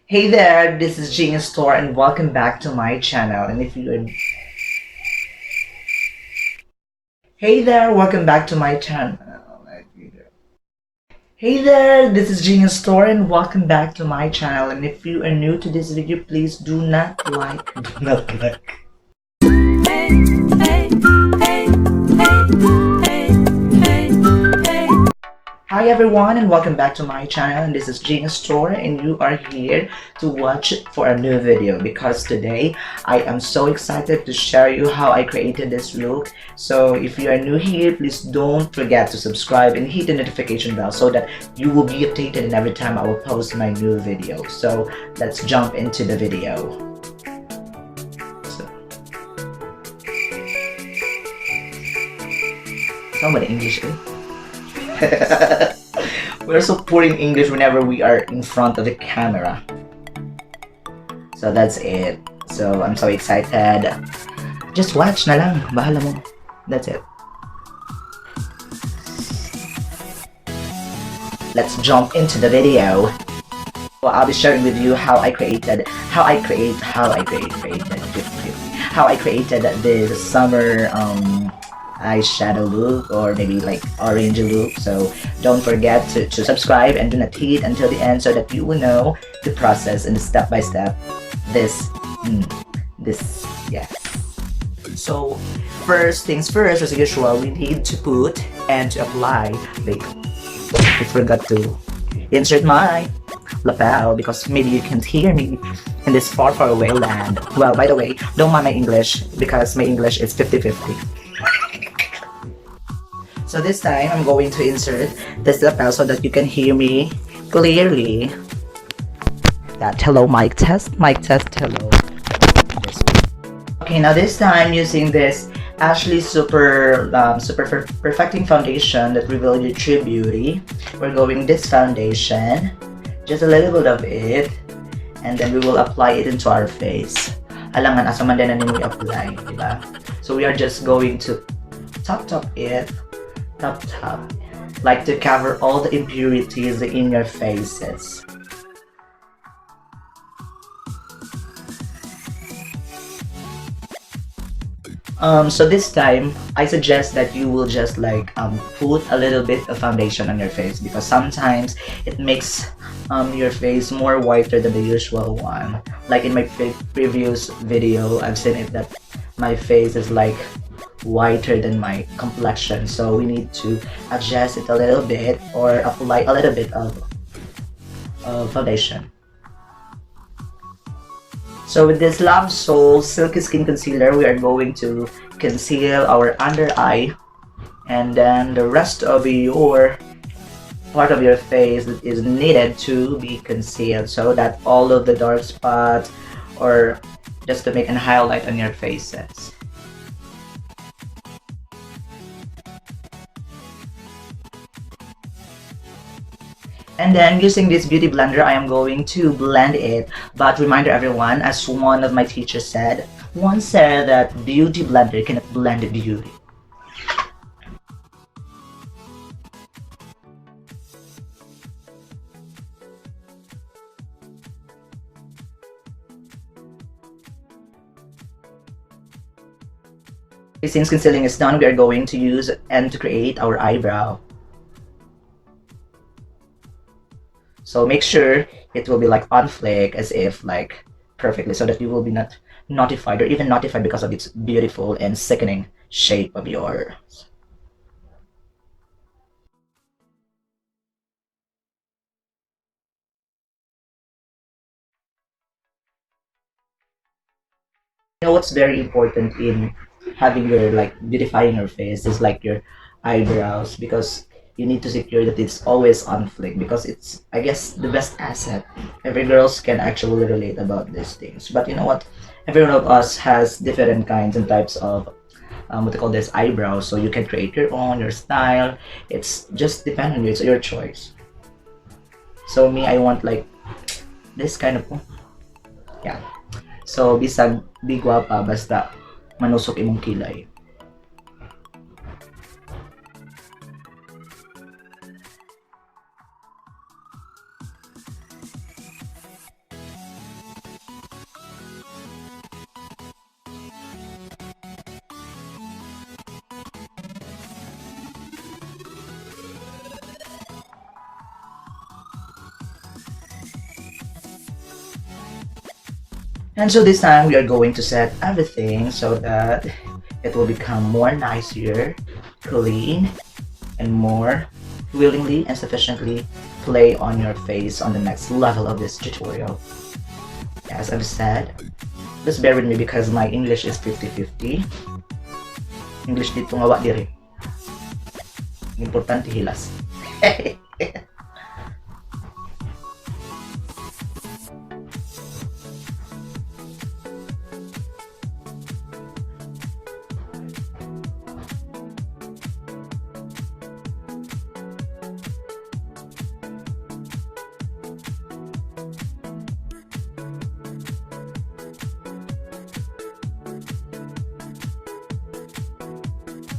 Hey there, this is Genius Store and welcome back to my channel. And if you are Hey there, welcome back to my channel. Hey there, this is Genius Store and welcome back to my channel. And if you are new to this video, please do not like. Hi everyone and welcome back to my channel, and this is Genius Store and you are here to watch for a new video because today I am so excited to share you how I created this look. So if you are new here, please don't forget to subscribe and hit the notification bell so that you will be updated and every time I will post my new video. So let's jump into the video. Somebody English, eh? We're so poor in English whenever we are in front of the camera. So that's it. So I'm so excited. Just watch na lang. Bahala mo. That's it. Let's jump into the video. Well, I'll be sharing with you how I created this summer eyeshadow look, or maybe like orange look. So don't forget to subscribe and do not hit until the end so that you will know the process and the step by step. Yes. So first things first, as usual, we need to put and to apply. Wait, I forgot to insert my lapel because maybe you can't hear me in this far away land. Well, by the way, don't mind my English because my English is 50-50. So this time, I'm going to insert this lapel so that you can hear me clearly. Hello, mic test, hello. Okay, now this time, using this Ashley Super Perfecting Foundation that reveals your true beauty, we're going this foundation, just a little bit of it, and then we will apply it into our face. Alangan, asa man din na ninyo i-apply, diba? So we are just going to top it. Top, like to cover all the impurities in your faces. So this time I suggest that you will just like put a little bit of foundation on your face because sometimes it makes your face more whiter than the usual one. Like in my previous video, I've seen it that my face is like whiter than my complexion, so we need to adjust it a little bit or apply a little bit of foundation. So with this Love Soul Silky Skin Concealer, we are going to conceal our under eye, and then the rest of your part of your face is needed to be concealed so that all of the dark spots or just to make a highlight on your faces. And then using this beauty blender, I am going to blend it. But reminder everyone, as one of my teachers said, once said that beauty blender cannot blend beauty. Since concealing is done, we are going to use and to create our eyebrow. So make sure it will be like on flick, as if like perfectly, so that you will be not notified or even notified because of its beautiful and sickening shape of yours. You know what's very important in having your like beautifying your face is like your eyebrows, because you need to secure that it's always on flick because it's, I guess, the best asset. Every girls can actually relate about these things. But you know what? Every one of us has different kinds and types of what they call this eyebrows. So you can create your own, your style. It's just depend on you. It's your choice. So me, I want like this kind of, yeah. So bisag di gwapa basta manusok imong kilay. And so this time we are going to set everything so that it will become more nicer, clean, and more willingly and sufficiently play on your face on the next level of this tutorial. As I've said, just bear with me because my English is 50-50. English dito nga wa diri. Importante hilas.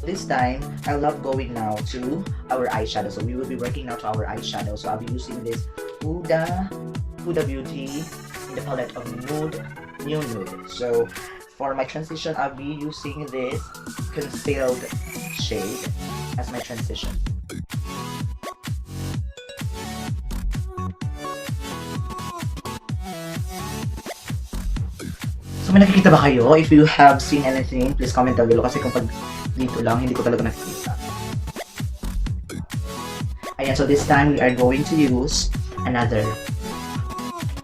This time, I love going now to our eyeshadow. So we will be working now to our eyeshadow. So I'll be using this Huda Beauty in the palette of Nude, New Nude. So for my transition, I'll be using this concealed shade as my transition. So may nakikita ba kayo? If you have seen anything, please comment down below kasi kung pag dito lang, hindi ko talaga nakikita. Ayan, so this time we are going to use another.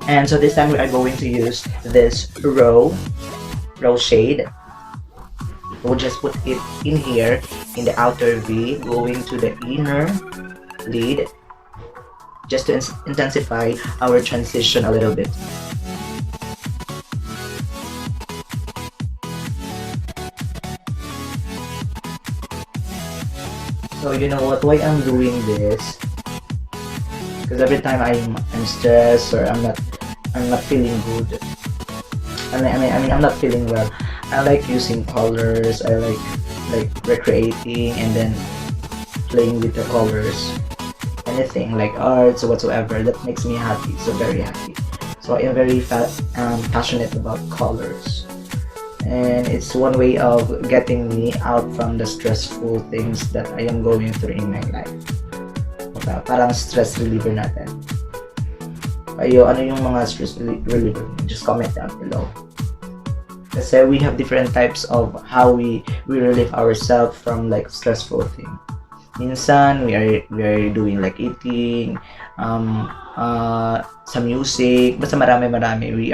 And so this time we are going to use this Rose shade. We'll just put it in here in the outer V, going to the inner lid, just to intensify our transition a little bit. So you know what? Why I'm doing this? Because every time I'm stressed or I'm not feeling good. I mean I'm not feeling well. I like using colors. I like recreating and then playing with the colors. Anything like arts or whatsoever that makes me happy. So very happy. So I am very passionate about colors. And it's one way of getting me out from the stressful things that I am going through in my life. Parang stress reliever natin. Kayo, ano yung mga stress reliever? Just comment down below. Kasi we have different types of how we relieve ourselves from like stressful thing. Minsan, we are doing like eating, some music, basta marami. We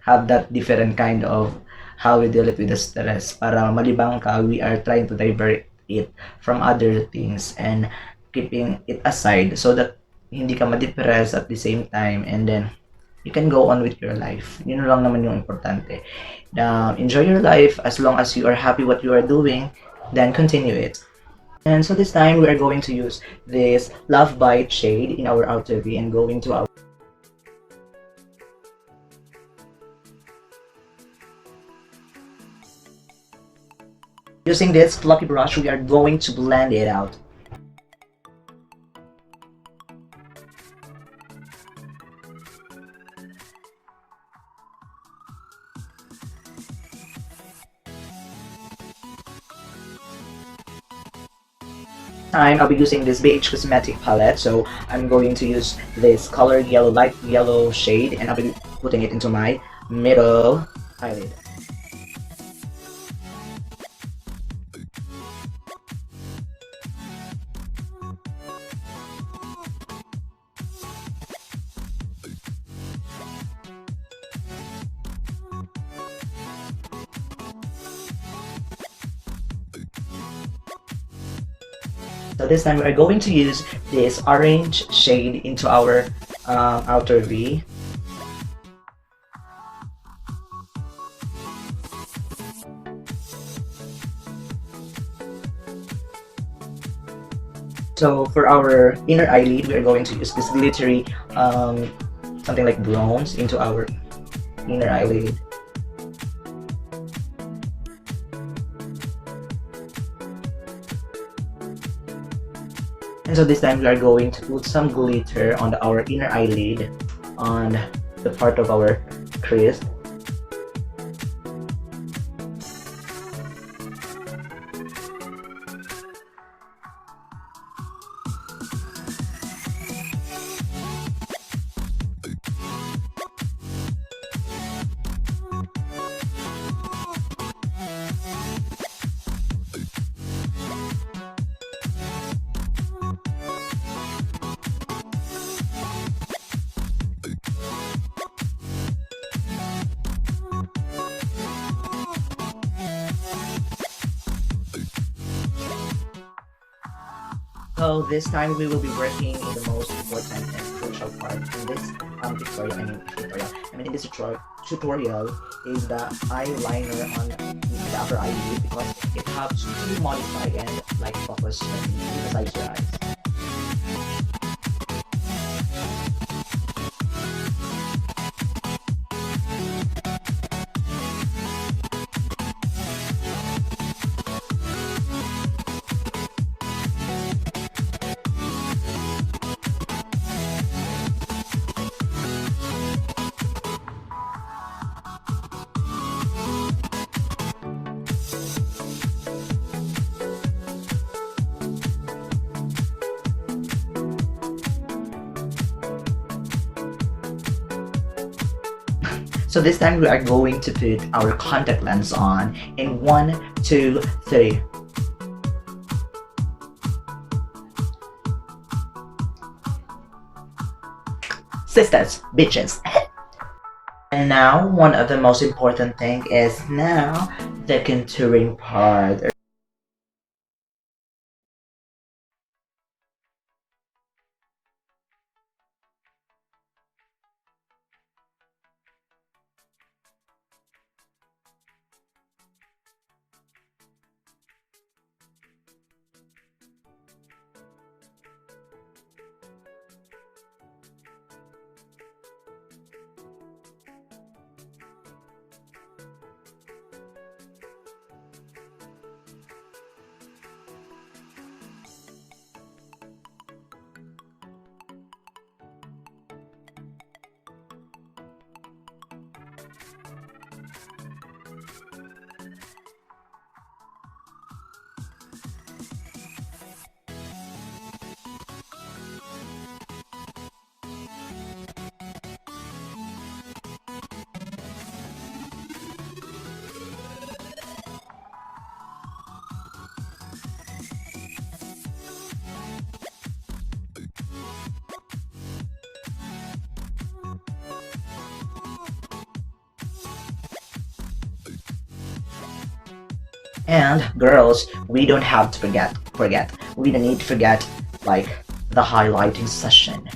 have that different kind of how we deal it with the stress. Para malibang ka, we are trying to divert it from other things and keeping it aside so that hindi ka ma-depress at the same time, and then you can go on with your life. Yun lang naman yung importante. Enjoy your life as long as you are happy what you are doing, then continue it. And so this time we are going to use this Love Bite shade in our outer V and going to our using this fluffy brush, we are going to blend it out. I'll be using this BH Cosmetic palette, so I'm going to use this colored yellow, light yellow shade, and I'll be putting it into my middle eyelid. So this time we are going to use this orange shade into our outer V. So for our inner eyelid, we are going to use this glittery, something like bronze into our inner eyelid. And so this time we are going to put some glitter on our inner eyelid, on the part of our crease. So this time we will be working in the most important and crucial part in this in this tutorial is the eyeliner on the upper eyelid, because it helps to modify and like focus and emphasize your eyes. So this time we are going to put our contact lens on in 1, 2, 3. Sisters, bitches. And now one of the most important thing is now the contouring part. And girls, we don't have to forget. We don't need to forget like the highlighting session.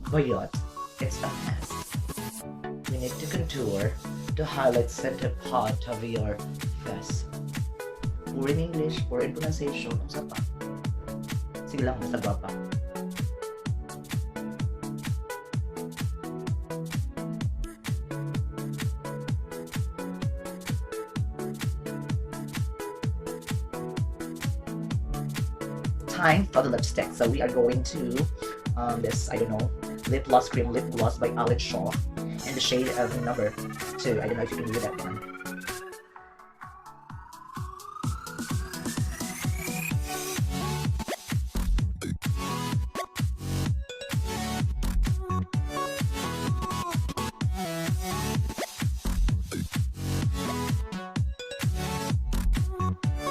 Boyot, it's a mess. We need to contour to highlight center part of your face. Or in English, or in pronunciation, sa pa. Sige lang, basta pa. Time for the lipstick. So we are going to this, I don't know, lip gloss cream lip gloss by Eyeshadow in the shade of number 2. I don't know if you can read that one.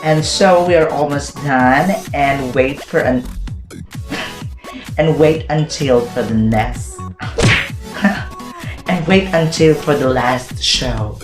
And so we are almost done, and wait for an and wait until for the next and wait until for the last show.